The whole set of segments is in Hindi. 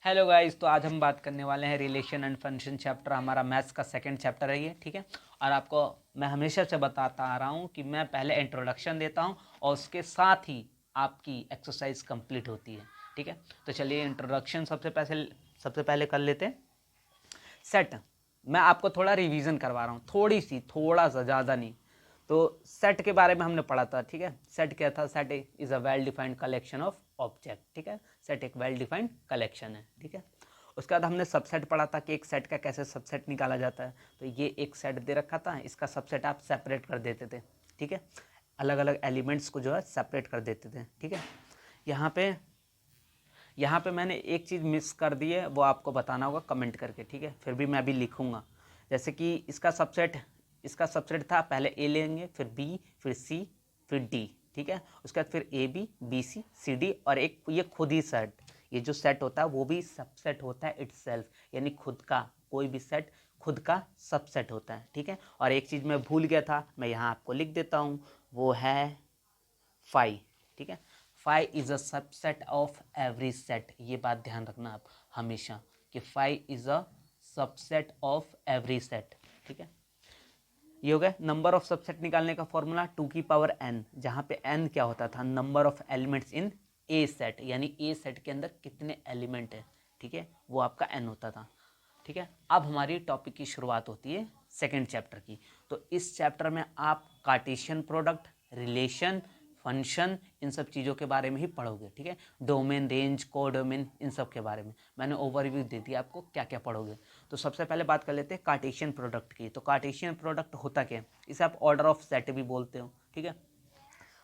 हेलो गाइस, तो आज हम बात करने वाले हैं रिलेशन एंड फंक्शन चैप्टर। हमारा मैथ्स का सेकंड चैप्टर है ये, ठीक है। और आपको मैं हमेशा से बताता आ रहा हूँ कि मैं पहले इंट्रोडक्शन देता हूँ और उसके साथ ही आपकी एक्सरसाइज कंप्लीट होती है, ठीक है। तो चलिए इंट्रोडक्शन सबसे पहले कर लेते हैं। सेट, मैं आपको थोड़ा रिवीजन करवा रहा हूँ, थोड़ा सा, ज़्यादा नहीं। तो सेट के बारे में हमने पढ़ा था, ठीक है। सेट क्या था? Set is a well defined collection of object, ठीक है। सेट एक वेल डिफाइंड कलेक्शन है, ठीक है। उसके बाद हमने सबसेट पढ़ा था कि एक सेट का कैसे सबसेट निकाला जाता है। तो ये एक सेट दे रखा था, इसका सबसेट आप सेपरेट कर देते थे, ठीक है। अलग अलग एलिमेंट्स को जो है सेपरेट कर देते थे, ठीक है। यहाँ पे मैंने एक चीज़ मिस कर दी है, वो आपको बताना होगा कमेंट करके, ठीक है। फिर भी मैं अभी लिखूँगा। जैसे कि इसका सबसेट था, पहले ए लेंगे, फिर बी, फिर सी, फिर डी, ठीक है। उसके बाद फिर A B, B C, C D, और एक ये खुद ही सेट, ये जो सेट होता है वो भी सबसेट होता है इटसेल्फ, यानी खुद का कोई भी सेट खुद का सबसेट होता है, ठीक है। और एक चीज़ मैं भूल गया था, मैं यहाँ आपको लिख देता हूँ, वो है फाई, ठीक है। Phi is a subset of every set. ये बात ध्यान रखना आप हमेशा कि phi is a subset of every set, ठीक है। ये हो गया नंबर ऑफ सबसेट निकालने का फॉर्मूला, 2n, जहाँ पे n क्या होता था? Number of elements in A set, यानी ए सेट के अंदर कितने एलिमेंट है, ठीक है, वो आपका n होता था, ठीक है। अब हमारी टॉपिक की शुरुआत होती है सेकेंड चैप्टर की। तो इस चैप्टर में आप कार्टेशियन प्रोडक्ट, रिलेशन, फंक्शन, इन सब चीज़ों के बारे में ही पढ़ोगे, ठीक है। डोमेन, रेंज, कोडोमेन, इन सब के बारे में मैंने ओवरव्यू दे दिया आपको क्या क्या पढ़ोगे। तो सबसे पहले बात कर लेते हैं कार्टेशियन प्रोडक्ट की। तो कार्टेशियन प्रोडक्ट होता क्या है? इसे आप ऑर्डर ऑफ सेट भी बोलते हो, ठीक है।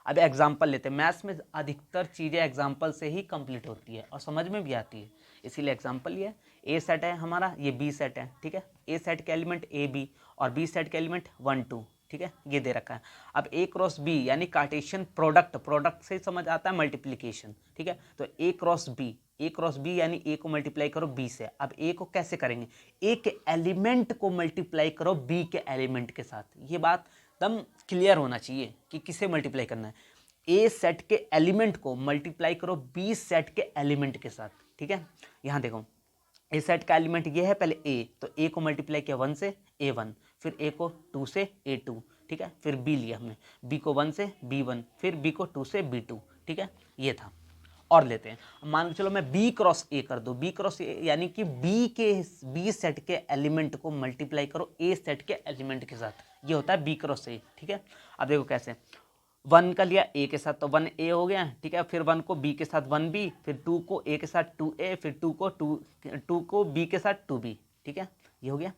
अब एग्जाम्पल लेते हैं। मैथ्स में अधिकतर चीज़ें एग्जाम्पल से ही कंप्लीट होती है और समझ में भी आती है, इसीलिए एग्जाम्पल लिया। ए सेट है हमारा, ये बी सेट है, ठीक है। ए सेट के एलिमेंट ए बी और बी सेट के एलिमेंट 1 2, ठीक है, ये दे रखा है। अब ए क्रॉस बी यानी कार्टेशियन प्रोडक्ट से समझ आता है मल्टीप्लीकेशन, ठीक है। तो ए क्रॉस बी यानी ए को मल्टीप्लाई करो बी से। अब ए को कैसे करेंगे? ए के एलिमेंट को मल्टीप्लाई करो बी के एलिमेंट के साथ। ये बात एकदम क्लियर होना चाहिए कि किसे मल्टीप्लाई करना है। ए सेट के एलिमेंट को मल्टीप्लाई करो बी सेट के एलिमेंट के साथ, ठीक है। यहां देखो, ए सेट का एलिमेंट ये है, पहले ए, तो ए को मल्टीप्लाई किया 1 से A1, फिर ए को 2 से A2, ठीक है। फिर बी लिया हमने, बी को 1 से B1, फिर बी को 2 से B2, ठीक है, ये था। और लेते हैं, मान के चलो मैं बी क्रॉस ए कर दूं। बी क्रॉस ए यानी कि बी सेट के एलिमेंट को मल्टीप्लाई करो ए सेट के एलिमेंट के साथ, ये होता है बी क्रॉस ए, ठीक है। अब देखो कैसे, 1 का लिया ए के साथ तो 1a हो गया, ठीक है। फिर 1 को बी के साथ 1b, फिर 2 को ए के साथ 2a, फिर 2 को बी के साथ 2b, ठीक है, ये हो गया।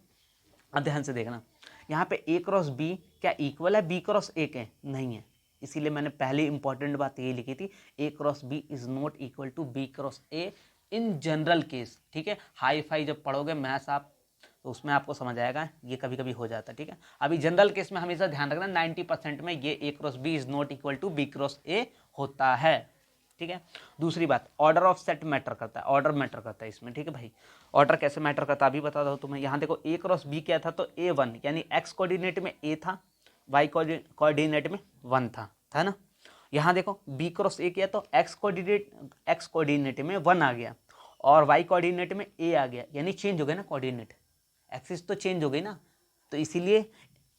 अब ध्यान से देखना, यहाँ पे a क्रॉस बी क्या इक्वल है बी क्रॉस ए के? नहीं है, इसीलिए मैंने पहले इंपॉर्टेंट बात ये लिखी थी, a cross B is not equal to B cross A in general case, ठीक है। हाई फाई जब पढ़ोगे मैथ्स आप, तो उसमें आपको समझ आएगा, ये कभी कभी हो जाता है, ठीक है। अभी जनरल केस में हमेशा ध्यान रखना 90% में ये a cross B is not equal to B cross A होता है, ठीक है। दूसरी बात, ऑर्डर ऑफ सेट मैटर करता है, ऑर्डर मैटर करता है इसमें, ठीक है भाई। ऑर्डर कैसे मैटर करता है अभी बता दो तुम्हें। यहाँ देखो a क्रॉस बी क्या था? तो A1 यानी x कोऑर्डिनेट में a था, y कोऑर्डिनेट में 1 था ना। यहाँ देखो b क्रॉस a किया तो x कोऑर्डिनेट में 1 आ गया और y कोऑर्डिनेट में a आ गया, यानी चेंज हो गया ना कोऑर्डिनेट, एक्सिस तो चेंज हो गई ना। तो इसीलिए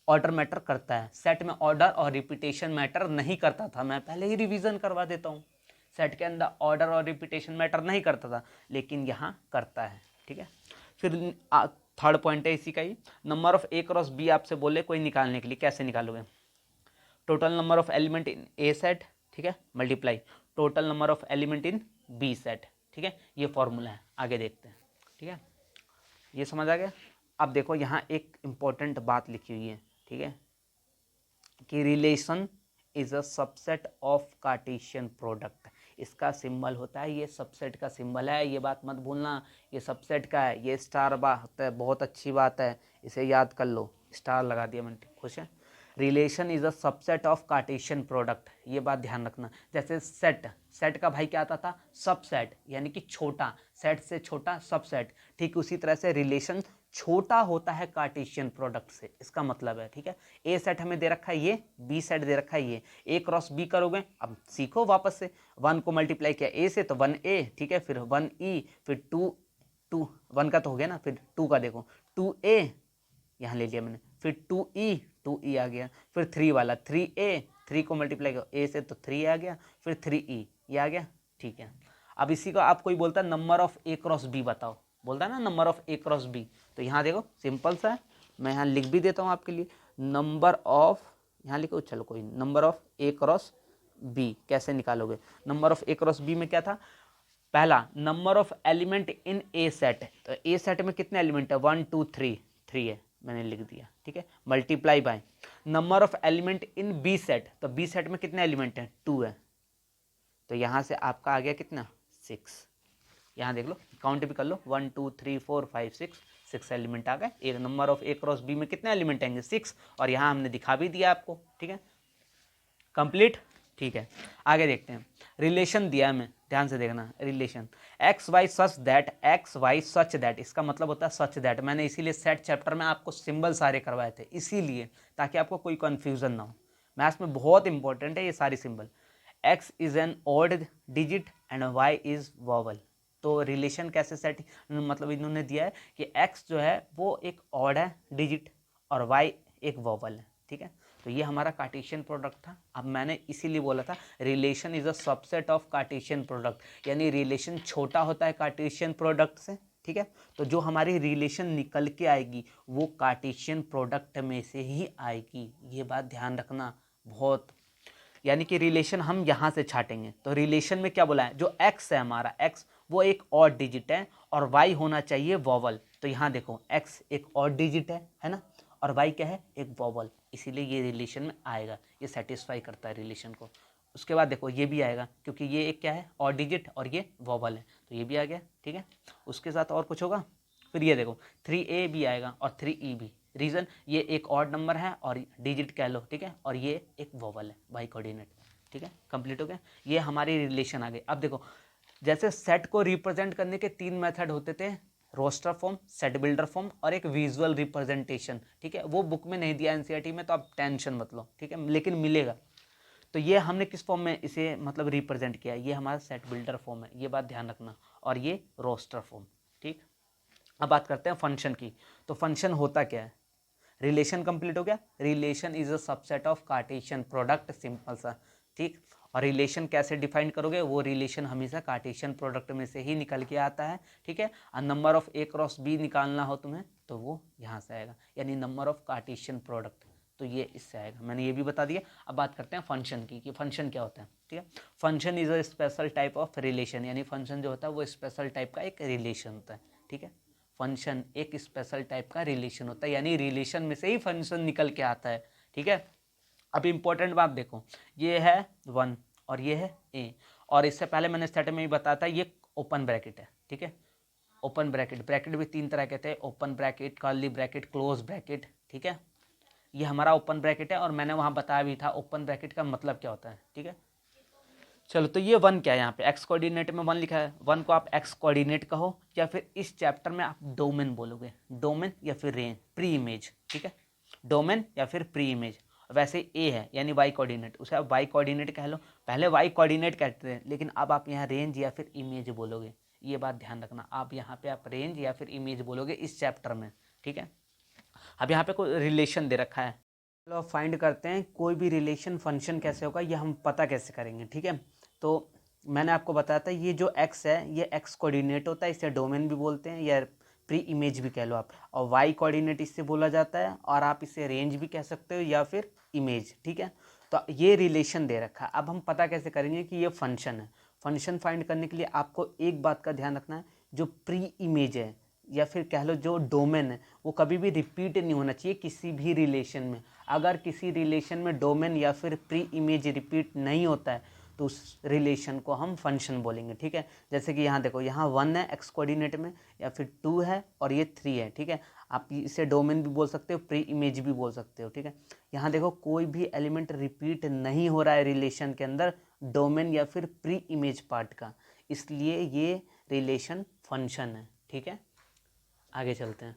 ऑर्डर मैटर करता है। सेट में ऑर्डर और रिपीटेशन मैटर नहीं करता था, मैं पहले ही रिवीजन करवा देता हूँ। सेट के अंदर ऑर्डर और रिपीटेशन मैटर नहीं करता था, लेकिन यहाँ करता है, ठीक है। फिर थर्ड पॉइंट है इसी का ही, number of A cross B आपसे बोले कोई निकालने के लिए, कैसे निकालोगे? Total number of element in A set, ठीक है, multiply total number of element in B set, ठीक है। ये फॉर्मूला है, आगे देखते हैं, ठीक है। ये समझ आ गया। अब देखो यहाँ एक इंपॉर्टेंट बात लिखी हुई है, ठीक है, कि relation is a subset of Cartesian product. इसका सिंबल होता है, ये सबसेट का सिंबल है, ये बात मत भूलना, ये सबसेट का है, ये स्टार बात है, बहुत अच्छी बात है, इसे याद कर लो, स्टार लगा दिया मैंने, खुश है। Relation is a subset of Cartesian product, ये बात ध्यान रखना। जैसे सेट का भाई क्या आता था? सबसेट, यानी कि छोटा, सेट से छोटा सबसेट, ठीक उसी तरह से रिलेशन छोटा होता है कार्टेशियन प्रोडक्ट से, इसका मतलब है, ठीक है। ए सेट हमें दे रखा है ये, बी सेट दे रखा है ये, ए क्रॉस बी करोगे, अब सीखो वापस से, 1 को मल्टीप्लाई किया ए से तो 1a, ठीक है, फिर 1e, फिर 2 1 का तो हो गया ना, फिर 2 का देखो 2a यहाँ ले लिया मैंने, फिर 2e आ गया, फिर 3 वाला 3a 3 को मल्टीप्लाई करो a से तो 3 आ गया, फिर 3e ये आ गया। ठीक है, अब इसी को आप कोई बोलता है number of a cross b बताओ, बोलता है ना number of a cross b, तो यहाँ देखो सिंपल सा है, मैं यहाँ लिख भी देता हूँ आपके लिए, नंबर ऑफ, यहाँ लिखो चलो कोई, number of a cross b कैसे निकालोगे, number of a cross b में क्या था, पहला number of element in A set, तो ए सेट में कितने एलिमेंट है 1 2 3 3 है, मैंने लिख दिया। ठीक है, multiply by number of element in B set, तो बी सेट में कितने एलिमेंट हैं 2 है, तो यहाँ से आपका आ गया कितना 6, यहाँ देख लो काउंट भी कर लो 1 2 3 4 5 6 एलिमेंट आ गए। एक number of A cross B में कितने एलिमेंट आएंगे 6, और यहाँ हमने दिखा भी दिया आपको। ठीक है, कंप्लीट। ठीक है, आगे देखते हैं, रिलेशन दिया है, मैं ध्यान से देखना, relation X Y such that, इसका मतलब होता है सच दैट, मैंने इसीलिए सेट चैप्टर में आपको सिंबल सारे करवाए थे, इसीलिए ताकि आपको कोई कंफ्यूजन ना हो, मैथ्स में बहुत इंपॉर्टेंट है ये सारी symbol. X is an odd digit and Y is vowel, तो रिलेशन कैसे सेट, मतलब इन्होंने दिया है कि एक्स जो है वो एक ऑड है डिजिट और वाई एक वॉवल है। ठीक है, तो ये हमारा कार्टेशियन प्रोडक्ट था। अब मैंने इसीलिए बोला था relation is a subset of Cartesian product, यानी रिलेशन छोटा होता है कार्टेशियन प्रोडक्ट से। ठीक है, तो जो हमारी रिलेशन निकल के आएगी वो कार्टेशियन प्रोडक्ट में से ही आएगी, ये बात ध्यान रखना बहुत, यानी कि रिलेशन हम यहाँ से छाटेंगे। तो रिलेशन में क्या बोला है, जो एक्स है हमारा, एक्स वो एक ऑड डिजिट है और वाई होना चाहिए वॉवल, तो यहाँ देखो एक्स एक ऑड डिजिट है ना, और वाई क्या है एक वॉवल, इसीलिए ये रिलेशन में आएगा, ये सेटिस्फाई करता है रिलेशन को। उसके बाद देखो ये भी आएगा क्योंकि ये एक क्या है ऑड डिजिट और ये वॉवल है, तो ये भी आ गया। ठीक है, उसके साथ और कुछ होगा, फिर ये देखो 3a भी आएगा और 3e भी, रीज़न ये एक ऑड नंबर है और डिजिट कह लो। ठीक है, और ये एक वॉवल है वाई कोऑर्डिनेट। ठीक है, कंप्लीट हो गया, ये हमारी रिलेशन आ गई। अब देखो जैसे सेट को रिप्रेजेंट करने के 3 मेथड होते थे, roster form, set builder form और एक विजुअल रिप्रेजेंटेशन। ठीक है, वो बुक में नहीं दिया एनसीईआरटी में, तो आप टेंशन मत लो। ठीक है, लेकिन मिलेगा। तो ये हमने किस फॉर्म में इसे मतलब रिप्रेजेंट किया, ये हमारा सेट बिल्डर फॉर्म है, ये बात ध्यान रखना, और ये रोस्टर फॉर्म। ठीक, अब बात करते हैं फंक्शन की। तो फंक्शन होता क्या है, रिलेशन कंप्लीट हो गया, relation is a subset of Cartesian product, simple सा। ठीक, और रिलेशन कैसे डिफाइन करोगे, वो रिलेशन हमेशा कार्टेशियन प्रोडक्ट में से ही निकल के आता है। ठीक है, और number of A cross B निकालना हो तुम्हें तो वो यहाँ से आएगा, यानी नंबर ऑफ कार्टेशियन प्रोडक्ट, तो ये इससे आएगा, मैंने ये भी बता दिया। अब बात करते हैं फंक्शन की कि फंक्शन क्या होता है। ठीक है, function is a special type of relation, यानी फंक्शन जो होता है वो स्पेशल टाइप का एक रिलेशन होता है। ठीक है, फंक्शन एक स्पेशल टाइप का रिलेशन होता है, यानी रिलेशन में से ही फंक्शन निकल के आता है। ठीक है, अब इंपॉर्टेंट बात देखो, ये है 1 और ये है ए, और इससे पहले मैंने सेट में ही बताया था ये ओपन ब्रैकेट है। ठीक है, ओपन ब्रैकेट, ब्रैकेट भी 3 तरह के थे, open bracket, curly bracket, close bracket. ठीक है, ये हमारा ओपन ब्रैकेट है, और मैंने वहाँ बताया भी था ओपन ब्रैकेट का मतलब क्या होता है। ठीक है, चलो तो ये 1 क्या है, यहाँ पे एक्स कोऑर्डिनेट में 1 लिखा है, 1 को आप एक्स कोऑर्डिनेट कहो, या फिर इस चैप्टर में आप डोमेन बोलोगे, डोमेन या फिर रेंज, प्री इमेज। ठीक है, डोमेन या फिर प्री इमेज। वैसे ए है यानी वाई कोऑर्डिनेट, उसे आप वाई कोऑर्डिनेट कह लो, पहले वाई कोऑर्डिनेट कहते थे, लेकिन अब आप यहाँ रेंज या फिर इमेज बोलोगे, ये बात ध्यान रखना, आप यहाँ पे आप रेंज या फिर इमेज बोलोगे इस चैप्टर में। ठीक है, अब यहाँ पे कोई रिलेशन दे रखा है, चलो अब फाइंड करते हैं कोई भी रिलेशन फंक्शन कैसे होगा, ये हम पता कैसे करेंगे। ठीक है, तो मैंने आपको बताया था ये जो x है ये x कोऑर्डिनेट होता है, इसे डोमेन भी बोलते हैं या प्री इमेज भी कह लो आप, और y कोऑर्डिनेट इससे बोला जाता है, और आप इसे रेंज भी कह सकते हो या फिर इमेज। ठीक है, तो ये रिलेशन दे रखा है, अब हम पता कैसे करेंगे कि ये फंक्शन है। फंक्शन फाइंड करने के लिए आपको एक बात का ध्यान रखना है, जो प्री इमेज है या फिर कह लो जो डोमेन है वो कभी भी रिपीट नहीं होना चाहिए किसी भी रिलेशन में। अगर किसी रिलेशन में डोमेन या फिर प्री इमेज रिपीट नहीं होता है तो उस रिलेशन को हम फंक्शन बोलेंगे। ठीक है, जैसे कि यहाँ देखो, यहाँ 1 है एक्स कोऑर्डिनेट में, या फिर 2 है और ये 3 है। ठीक है, आप इसे डोमेन भी बोल सकते हो, प्री इमेज भी बोल सकते हो। ठीक है, यहाँ देखो कोई भी एलिमेंट रिपीट नहीं हो रहा है रिलेशन के अंदर डोमेन या फिर प्री इमेज पार्ट का, इसलिए ये रिलेशन फंक्शन है। ठीक है, आगे चलते हैं।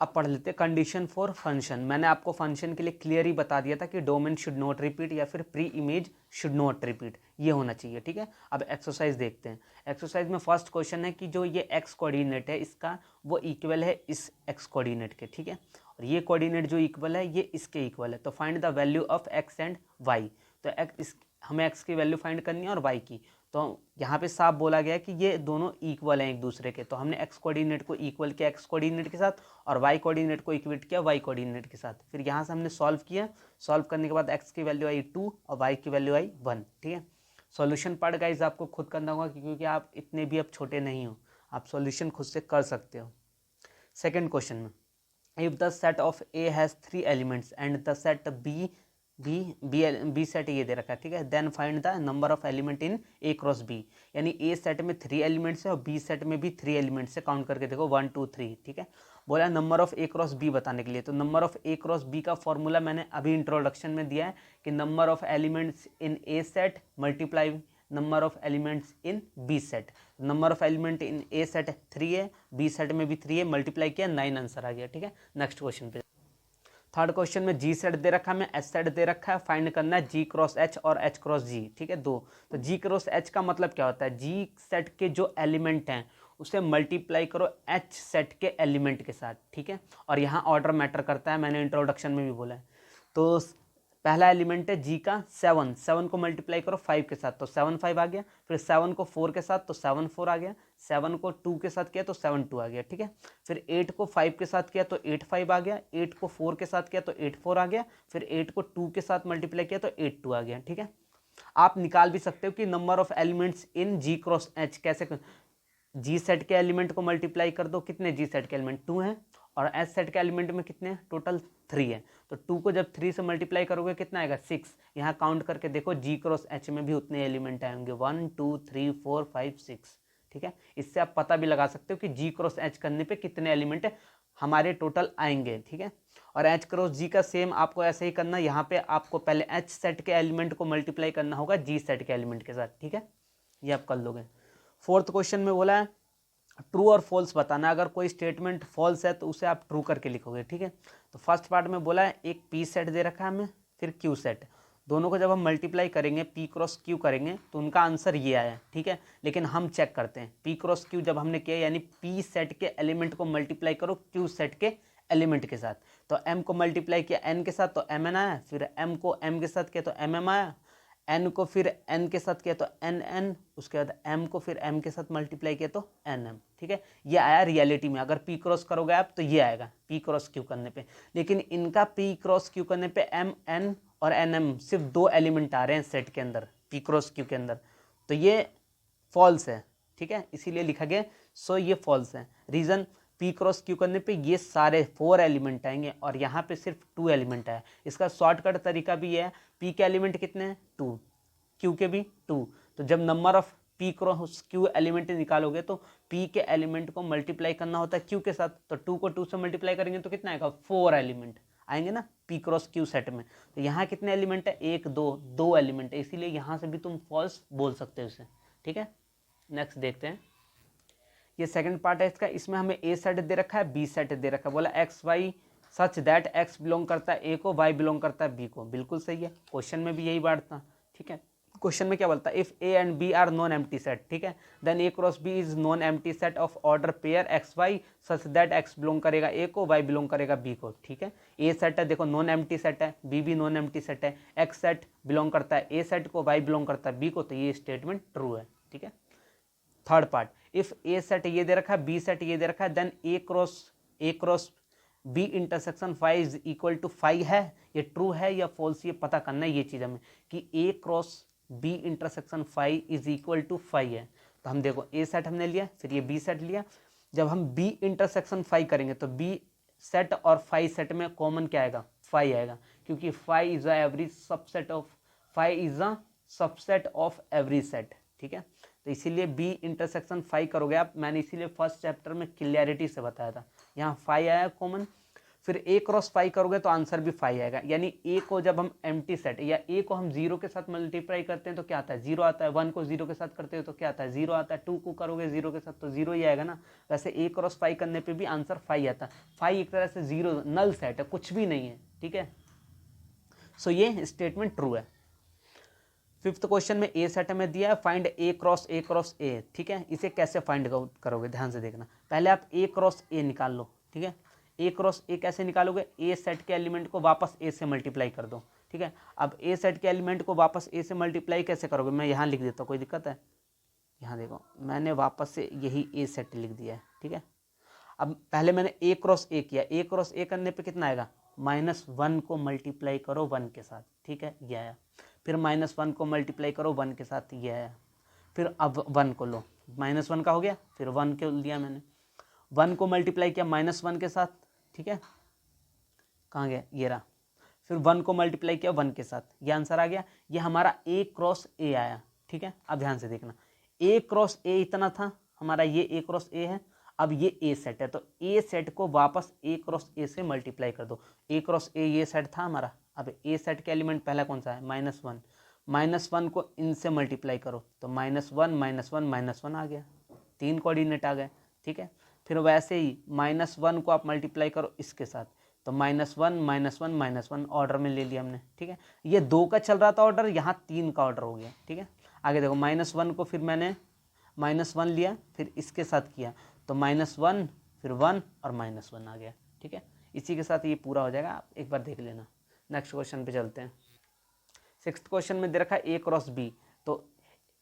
अब पढ़ लेते हैं कंडीशन फॉर फंक्शन। मैंने आपको फंक्शन के लिए क्लियर ही बता दिया था कि डोमेन शुड नॉट रिपीट या फिर pre image should not repeat, ये होना चाहिए, ठीक है। अब एक्सरसाइज देखते हैं। एक्सरसाइज में फर्स्ट क्वेश्चन है कि जो ये एक्स कोऑर्डिनेट है इसका वो इक्वल है इस एक्स कोऑर्डिनेट के, ठीक है, और ये कोऑर्डिनेट जो इक्वल है ये इसके इक्वल है। तो find the value of X and Y. तो हमें एक्स की वैल्यू फाइंड करनी है और वाई की। तो यहाँ पे साफ बोला गया कि ये दोनों इक्वल हैं एक दूसरे के, तो हमने एक्स कोऑर्डिनेट को इक्वल किया एक्स कोऑर्डिनेट के साथ और वाई कोऑर्डिनेट को इक्वेट किया वाई कोऑर्डिनेट के साथ। फिर यहाँ से हमने सॉल्व किया, सॉल्व करने के बाद एक्स की वैल्यू आई 2 और वाई की वैल्यू आई 1, ठीक है। सॉल्यूशन पार्ट गाइस आपको खुद करना होगा क्योंकि आप इतने भी अब छोटे नहीं हो, आप सॉल्यूशन खुद से कर सकते हो। सेकेंड क्वेश्चन में, if the set of A has 3 elements and the set B set ये दे रखा है, ठीक है, then find the number of element in A cross B. यानी ए सेट में 3 एलिमेंट्स है और बी सेट में भी 3 एलिमेंट्स है, काउंट करके देखो 1 2 3, ठीक है। बोला number of A cross B बताने के लिए, तो number of A cross B का फॉर्मूला मैंने अभी इंट्रोडक्शन में दिया है कि number of elements in A set multiply number of elements in B set. Number of element in A set 3 है, बी सेट में भी 3 है, मल्टीप्लाई किया 9 आंसर आ गया, ठीक है। नेक्स्ट क्वेश्चन पे, थर्ड क्वेश्चन में जी सेट दे रखा है, मैं एच सेट दे रखा है, फाइंड करना है जी क्रॉस एच और एच क्रॉस जी, ठीक है, 2। तो जी क्रॉस एच का मतलब क्या होता है, जी सेट के जो एलिमेंट हैं उसे मल्टीप्लाई करो एच सेट के एलिमेंट के साथ, ठीक है। और यहाँ ऑर्डर मैटर करता है, मैंने इंट्रोडक्शन में भी बोला है। तो पहला एलिमेंट है जी का 7 को मल्टीप्लाई करो 5 के साथ तो 7 5 आ गया, फिर 7 को 4 के साथ तो 7 4 आ गया, 7 को 2 के साथ किया तो 7 2 आ गया, ठीक है। फिर 8 को 5 के साथ किया तो 8 5 आ गया, 8 को 4 के साथ किया तो 8 4 आ गया, फिर 8 को 2 के साथ मल्टीप्लाई किया तो 8 2 आ गया, ठीक है। आप निकाल भी सकते हो कि number of elements in G cross H कैसे, जी सेट के एलिमेंट को मल्टीप्लाई कर दो, कितने जी सेट के एलिमेंट 2 हैं और एच सेट के एलिमेंट में कितने टोटल 3 है, तो 2 को जब 3 से मल्टीप्लाई करोगे कितना आएगा 6। यहाँ काउंट करके देखो जी क्रॉस एच में भी उतने एलिमेंट आएंगे 1 2 3 4 5 6, ठीक है। इससे आप पता भी लगा सकते हो कि जी क्रॉस एच करने पे कितने एलिमेंट हमारे टोटल आएंगे, ठीक है। और एच क्रॉस जी का सेम आपको ऐसे ही करना, यहाँ पे आपको पहले एच सेट के एलिमेंट को मल्टीप्लाई करना होगा जी सेट के एलिमेंट के साथ, ठीक है, ये आप कर लोगे। फोर्थ क्वेश्चन में बोला है ट्रू और फॉल्स बताना, अगर कोई स्टेटमेंट फॉल्स है तो उसे आप ट्रू करके लिखोगे, ठीक है। तो फर्स्ट पार्ट में बोला है एक पी सेट दे रखा है हमें, फिर क्यू सेट, दोनों को जब हम मल्टीप्लाई करेंगे पी क्रॉस क्यू करेंगे तो उनका आंसर ये आया, ठीक है। लेकिन हम चेक करते हैं पी क्रॉस क्यू जब हमने किया यानी पी सेट के एलिमेंट को मल्टीप्लाई करो क्यू सेट के एलिमेंट के साथ, तो एम को मल्टीप्लाई किया एन के साथ तो एम एन आया, फिर एम को एम के साथ किया तो एम एम आया, एन को फिर एन के साथ किया तो एन एन, उसके बाद एम को फिर एम के साथ मल्टीप्लाई किया तो एन एम, ठीक है। ये आया रियलिटी में, अगर पी क्रॉस करोगे आप तो ये आएगा पी क्रॉस क्यू करने पे। लेकिन इनका पी क्रॉस क्यू करने पे एम एन और एन एम सिर्फ 2 एलिमेंट आ रहे हैं सेट के अंदर पी क्रॉस क्यू के अंदर, तो ये फॉल्स है, ठीक है, इसीलिए लिखा गया सो ये फॉल्स है। रीज़न पी क्रॉस क्यू करने पे ये सारे 4 एलिमेंट आएंगे और यहाँ पे सिर्फ 2 एलिमेंट आए। इसका शॉर्टकट तरीका भी है, पी के एलिमेंट कितने हैं 2, क्यू के भी 2, तो जब number of P cross Q element निकालोगे तो पी के एलिमेंट को मल्टीप्लाई करना होता है क्यू के साथ, तो 2 को 2 से मल्टीप्लाई करेंगे तो कितना आएगा 4 एलिमेंट आएंगे ना पी क्रॉस क्यू सेट में। तो यहाँ कितने एलिमेंट है 1 2 एलिमेंट है, इसीलिए यहाँ से भी तुम फॉल्स बोल सकते हो इसे, ठीक है। नेक्स्ट देखते हैं, ये सेकंड पार्ट है इसका, इसमें हमें ए सेट दे रखा है बी सेट दे रखा है, बोला X Y such that X belong करता है ए को, वाई बिलोंग करता है बी को, बिल्कुल सही है, क्वेश्चन में भी यही बात था, ठीक है। क्वेश्चन में क्या बोलता है, if A and B are non empty set, ठीक है, then A cross B is non empty set of order pair X Y such that X belong करेगा ए को, वाई बिलोंग करेगा बी को, ठीक है। ए सेट है देखो नॉन एम्प्टी सेट है, बी भी नॉन एम्प्टी सेट है, एक्स सेट बिलोंग करता है ए सेट को, वाई बिलोंग करता है बी को, तो ये स्टेटमेंट ट्रू है, ठीक है। Third part, if A set ये दे रखा है बी सेट ये दे रखा है, then A cross B intersection phi is equal to phi है, ये ट्रू है या फॉल्स, ये पता करना है ये चीज़ हमें कि A cross B intersection phi is equal to phi है। तो हम देखो ए सेट हमने लिया, फिर ये बी सेट लिया, जब हम बी इंटरसेक्शन फाई करेंगे तो बी सेट और फाई सेट में कॉमन क्या आएगा फाई आएगा, क्योंकि phi is a every subset of phi is a subset of every set, ठीक है। तो इसीलिए बी इंटरसेक्शन फाई करोगे आप, मैंने इसीलिए फर्स्ट चैप्टर में क्लियरिटी से बताया था, यहाँ फाई आया कॉमन, फिर ए क्रॉस फाइव करोगे तो आंसर भी फाइव आएगा। यानी ए को जब हम एम्प्टी सेट या ए को हम 0 के साथ मल्टीप्लाई करते हैं तो क्या आता है 0 आता है, 1 को 0 के साथ करते हो तो क्या आता है 0 आता है, 2 को करोगे 0 के साथ तो 0 ही आएगा ना। वैसे ए क्रॉस फाइव करने पे भी आंसर फाइव आता है। फाइव एक तरह से 0 नल सेट है, कुछ भी नहीं है, ठीक है। सो ये स्टेटमेंट ट्रू है। फिफ्थ क्वेश्चन में ए सेट में दिया है, फाइंड ए क्रॉस ए, ठीक है। इसे कैसे फाइंड करोगे, ध्यान से देखना। पहले आप ए क्रॉस ए निकाल लो, ठीक है। ए क्रॉस ए कैसे निकालोगे, ए सेट के एलिमेंट को वापस ए से मल्टीप्लाई कर दो, ठीक है। अब ए सेट के एलिमेंट को वापस ए से मल्टीप्लाई कैसे करोगे, मैं यहाँ लिख देता हूँ, कोई दिक्कत है। यहाँ देखो मैंने वापस से यही ए सेट लिख दिया है, ठीक है। अब पहले मैंने ए क्रॉस ए किया, ए क्रॉस ए करने पे कितना आएगा, -1 को मल्टीप्लाई करो 1 के साथ, ठीक है, ये आया। फिर -1 को मल्टीप्लाई करो 1 के साथ, ये आया। फिर अब 1 को लो, -1 का हो गया, फिर 1 को लिया मैंने, 1 को मल्टीप्लाई किया -1 के साथ, ठीक है, कहाँ गया, ये रहा। फिर 1 को मल्टीप्लाई किया 1 के साथ, ये आंसर आ गया। ये हमारा ए क्रॉस ए आया, ठीक है। अब ध्यान से देखना, ए क्रॉस ए इतना था हमारा, ये ए क्रॉस ए है। अब ये ए सेट है तो ए सेट को वापस ए क्रॉस ए से मल्टीप्लाई कर दो। ए क्रॉस ए ये सेट था हमारा। अब ए सेट के एलिमेंट पहला कौन सा है, -1, -1 को इनसे मल्टीप्लाई करो तो -1 -1 आ गया, 3 कोऑर्डिनेट आ गए, ठीक है। फिर वैसे ही -1 को आप मल्टीप्लाई करो इसके साथ तो -1 -1 ऑर्डर में ले लिया हमने, ठीक है। ये 2 का चल रहा था ऑर्डर, यहाँ 3 का ऑर्डर हो गया, ठीक है। आगे देखो -1 को फिर मैंने -1 लिया, फिर इसके साथ किया तो -1 फिर 1 और -1 आ गया, ठीक है। इसी के साथ ये पूरा हो जाएगा, आप एक बार देख लेना। नेक्स्ट क्वेश्चन पे चलते हैं। सिक्स्थ क्वेश्चन में दे रखा है ए क्रॉस बी, तो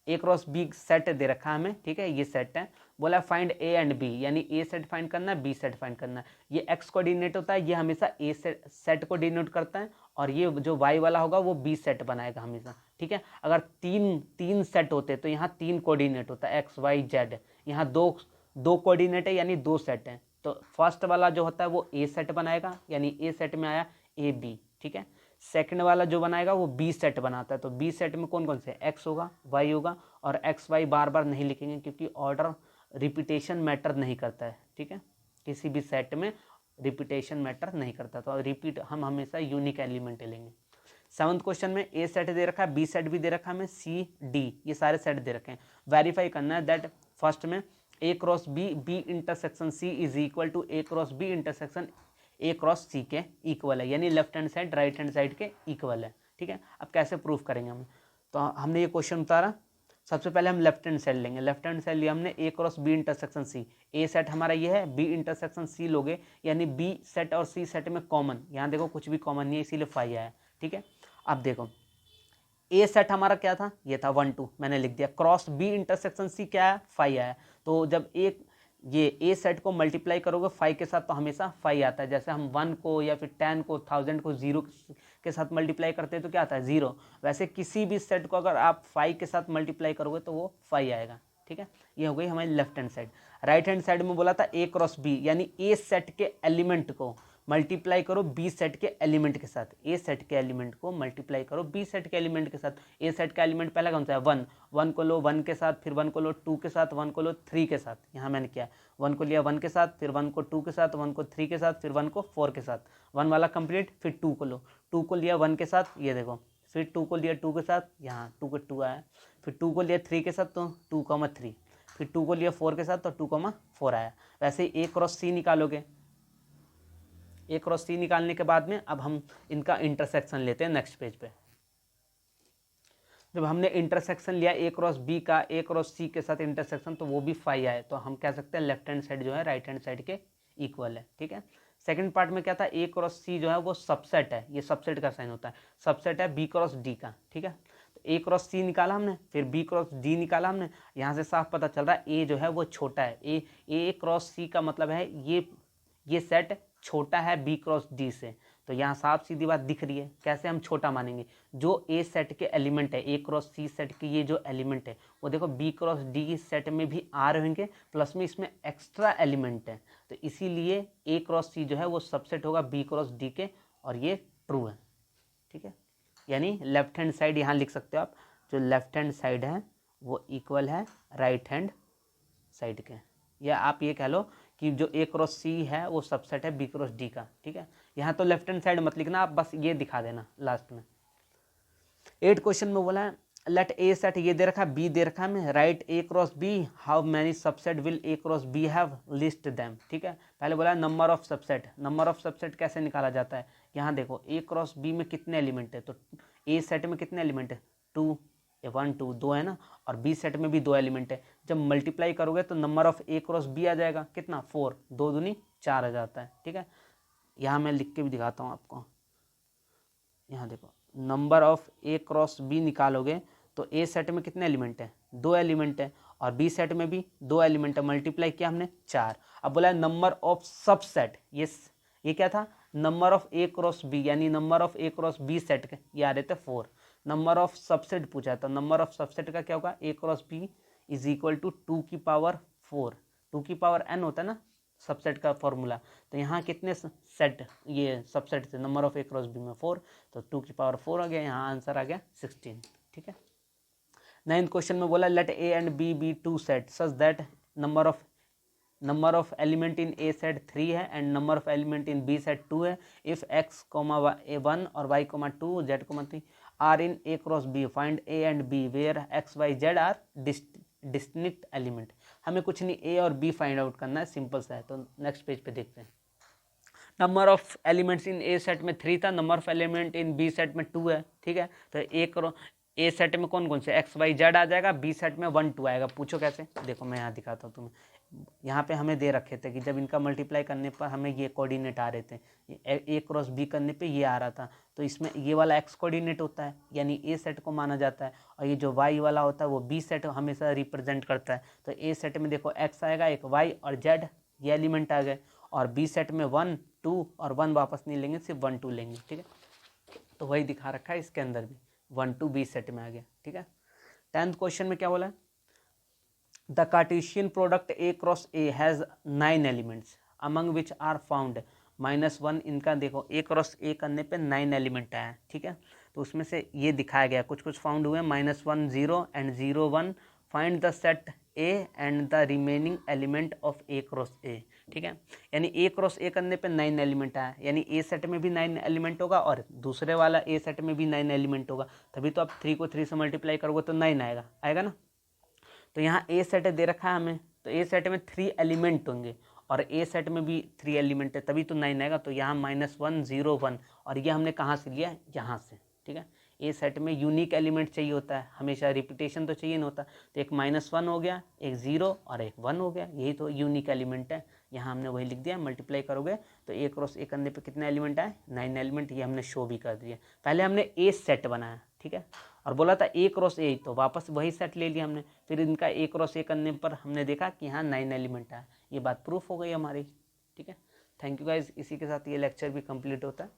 ए क्रॉस बी सेट दे रखा है हमें, ठीक है, ये सेट है। बोला फाइंड ए एंड बी, यानी ए सेट फाइंड करना है, बी सेट फाइंड करना है। ये एक्स कोऑर्डिनेट होता है, ये हमेशा ए सेट को डिनोट करता है, और ये जो वाई वाला होगा वो बी सेट बनाएगा हमेशा, ठीक है। अगर तीन सेट होते तो यहाँ 3 कोऑर्डिनेट होता है, एक्स वाई जेड। यहाँ दो कोऑर्डिनेट है यानी 2 सेट हैं, तो फर्स्ट वाला जो होता है वो ए सेट बनाएगा, यानी ए सेट में आया ए बी, ठीक है। सेकंड वाला जो बनाएगा वो बी सेट बनाता है, तो बी सेट में कौन कौन से, एक्स होगा, वाई होगा, और एक्स वाई बार बार नहीं लिखेंगे क्योंकि ऑर्डर रिपीटेशन मैटर नहीं करता है, ठीक है। किसी भी सेट में रिपीटेशन मैटर नहीं करता, तो रिपीट हम हमेशा यूनिक एलिमेंट लेंगे। सेवंथ क्वेश्चन में ए सेट दे रखा है, बी सेट भी दे रखा है हमें, सी डी ये सारे सेट दे रखे हैं। वेरीफाई करना है दैट फर्स्ट में A cross B, B intersection C is equal to A cross B intersection A cross C के इक्वल है, यानी left hand side right hand side के इक्वल है, ठीक है। अब कैसे प्रूफ करेंगे हम, तो हमने ये क्वेश्चन उतारा। सबसे पहले हम लेफ्ट हैंड साइड लेंगे, लेफ्ट हैंड साइड लिया हमने ए क्रॉस बी इंटरसेक्शन सी। ए सेट हमारा ये है, बी इंटरसेक्शन सी लोगे, यानी बी सेट और सी सेट में कॉमन, यहाँ देखो कुछ भी कॉमन नहीं है इसीलिए 5 आया, ठीक है। अब देखो ए सेट हमारा क्या था, ये था 1 2, मैंने लिख दिया। क्रॉस बी इंटरसेक्शन सी क्या है, 5 आया। तो जब ये ए सेट को मल्टीप्लाई करोगे 5 के साथ तो हमेशा 5 आता है। जैसे हम 1 को या फिर 10 को 1000 को 0 के साथ मल्टीप्लाई करते हैं तो क्या आता है 0। वैसे किसी भी सेट को अगर आप 5 के साथ मल्टीप्लाई करोगे तो वो 5 आएगा, ठीक है। ये हो गई हमारी left hand side. Right hand side में बोला था ए क्रॉस बी, यानी ए सेट के एलिमेंट को मल्टीप्लाई करो बी सेट के एलिमेंट के साथ। ए सेट के एलिमेंट को मल्टीप्लाई करो बी सेट के एलिमेंट के साथ। ए सेट का एलिमेंट पहला कौन सा है 1, 1 को लो 1 के साथ, फिर 1 को लो 2 के साथ, 1 को लो 3 के साथ। यहाँ मैंने किया 1 को लिया 1 के साथ, फिर 1 को 2 के साथ, 1 को 3 के साथ, फिर 1 को 4 के साथ। 1 वाला कंप्लीट, फिर 2 को लो, 2 को लिया 1 के साथ, ये देखो, फिर 2 को लिया 2 के साथ, यहाँ 2 को 2 आया, फिर 2 को लिया 3 के साथ तो 2,3, फिर 2 को लिया 4 के साथ तो 2,4 आया। वैसे ए क्रॉस सी निकालोगे, ए क्रॉस सी निकालने के बाद में अब हम इनका इंटरसेक्शन लेते हैं नेक्स्ट पेज पे। जब हमने इंटरसेक्शन लिया ए क्रॉस बी का ए क्रॉस सी के साथ इंटरसेक्शन तो वो भी 5 आए, तो हम कह सकते हैं लेफ्ट हैंड साइड जो है राइट हैंड साइड के इक्वल है, ठीक है। सेकंड पार्ट में क्या था, ए क्रॉस सी जो है वो सबसेट है, ये सबसेट का साइन होता है, सबसेट है बी क्रॉस डी का, ठीक है। तो ए क्रॉस सी निकाला हमने, फिर बी क्रॉस डी निकाला हमने। यहाँ से साफ पता चल रहा है ए जो है वो छोटा है, ए क्रॉस सी का मतलब है ये सेट छोटा है बी क्रॉस डी से। तो यहाँ साफ सीधी बात दिख रही है। कैसे हम छोटा मानेंगे, जो ए सेट के एलिमेंट है, ए क्रॉस सी सेट के ये जो एलिमेंट है वो देखो बी क्रॉस डी सेट में भी आ रहे होंगे, प्लस में इसमें एक्स्ट्रा एलिमेंट है, तो इसीलिए ए क्रॉस सी जो है वो सबसेट होगा बी क्रॉस डी के, और ये ट्रू है, ठीक है। यानी लेफ्ट हैंड साइड यहाँ लिख सकते हो आप, जो लेफ्ट हैंड साइड है वो इक्वल है राइट हैंड साइड के, या आप ये कह लो कि जो ए क्रॉस सी है वो सबसेट है बी क्रॉस डी का, ठीक है। यहाँ तो लेफ्ट हैंड साइड मत लिखना, आप बस ये दिखा देना लास्ट में। 8 क्वेश्चन में बोला है लेट ए सेट, ये दे रखा है, बी दे रखा है हमें, write A cross B, how many subset will A cross B have, list them, ठीक है। पहले बोला number of subset, number of subset कैसे निकाला जाता है, यहाँ देखो ए क्रॉस बी में कितने एलिमेंट है, तो ए सेट में कितने एलिमेंट है, 2, 1 2 2 है ना, और बी सेट में भी 2 एलिमेंट है। जब मल्टीप्लाई करोगे तो number of A cross B आ जाएगा कितना, 4, 2 दूनी 4 आ जाता है, ठीक है। यहाँ मैं लिख के भी दिखाता हूँ आपको, यहाँ देखो number of A cross B निकालोगे तो ए सेट में कितने एलिमेंट है, 2 एलिमेंट है, और बी सेट में भी 2 एलिमेंट है, मल्टीप्लाई किया हमने 4। अब बोला है नंबर ऑफ सबसेट, ये क्या था, number of A cross B, यानी number of A cross B set के ये आ रहे थे 4। नंबर ऑफ सबसेट पूछा था, नंबर ऑफ सबसेट का क्या होगा, A cross B is equal to 2 की पावर 4, 2 की पावर n होता है ना सबसेट का फॉर्मूला। तो यहाँ कितने सेट ये सबसेट थे, number of A cross B में 4, तो 2 की पावर 4 आ गया, यहाँ आंसर आ गया 16, ठीक है। 9th क्वेश्चन में बोला let A and B be 2 set such that number of element in A set 3 है and number of element in B set 2 है। इफ x, 1 और y, 2, z, 3 are in A cross B, find A and B where x, y, z are distinct element. हमें कुछ नहीं, ए और बी फाइंड आउट करना है, सिंपल सा है। तो नेक्स्ट पेज पे देखते हैं। Number of elements in A set में 3 था, number of element in B set में 2 है, ठीक है। तो ए सेट में कौन कौन से x, y, z आ जाएगा, बी सेट में 1 2 आएगा। पूछो कैसे, देखो मैं यहाँ दिखाता हूँ तुम्हें। यहाँ पे हमें दे रखे थे कि जब इनका मल्टीप्लाई करने पर हमें ये कोऑर्डिनेट आ रहे थे, ए क्रॉस बी करने पे ये आ रहा था, तो इसमें ये वाला x कोऑर्डिनेट होता है, यानी ए सेट को माना जाता है, और ये जो y वाला होता है वो बी सेट हमेशा रिप्रेजेंट करता है। तो ए सेट में देखो x आएगा, एक y और z, ये एलिमेंट आ गए, और बी सेट में 1 2 और 1 वापस नहीं लेंगे, सिर्फ 1 2 लेंगे, ठीक है। तो वही दिखा रखा है इसके अंदर भी, 1 2 बी सेट में आ गया, ठीक है। 10th क्वेश्चन में क्या बोला है, the Cartesian product A cross A has 9 elements among which are found -1। इनका देखो ए क्रॉस ए करने पे 9 एलिमेंट आया, ठीक है। तो उसमें से ये दिखाया गया, कुछ कुछ फाउंड हुए, -1 0 and 0 1। Find the set A and the remaining element of A cross ए, ठीक है। यानी ए क्रॉस ए करने पे 9 एलिमेंट आया, यानी ए सेट में भी 9 एलिमेंट होगा और दूसरे वाला ए सेट में भी 9 एलिमेंट होगा, तभी तो आप 3 को 3 से मल्टीप्लाई करोगे तो 9 आएगा ना। तो यहाँ ए सेट दे रखा है हमें, तो ए सेट में 3 एलिमेंट होंगे और ए सेट में भी 3 एलिमेंट है, तभी तो 9 आएगा। तो यहाँ -1 0 1, और ये हमने कहाँ से लिया, यहाँ से, ठीक है। ए सेट में यूनिक एलिमेंट चाहिए होता है, हमेशा रिपीटेशन तो चाहिए नहीं होता। तो एक -1 हो गया, एक 0 और एक 1 हो गया, यही तो यूनिक एलिमेंट है। यहाँ हमने वही लिख दिया, मल्टीप्लाई करोगे तो ए क्रॉस ए करने पे कितने एलिमेंट आए, 9 एलिमेंट। ये हमने शो भी कर दिया। पहले हमने ए सेट बनाया, ठीक है, और बोला था ए क्रॉस ए, तो वापस वही सेट ले लिया हमने। फिर इनका ए क्रॉस ए करने पर हमने देखा कि यहाँ 9 एलिमेंट आया, ये बात प्रूफ हो गई हमारी, ठीक है। थैंक यू गाइज, इसी के साथ ये लेक्चर भी कंप्लीट होता है।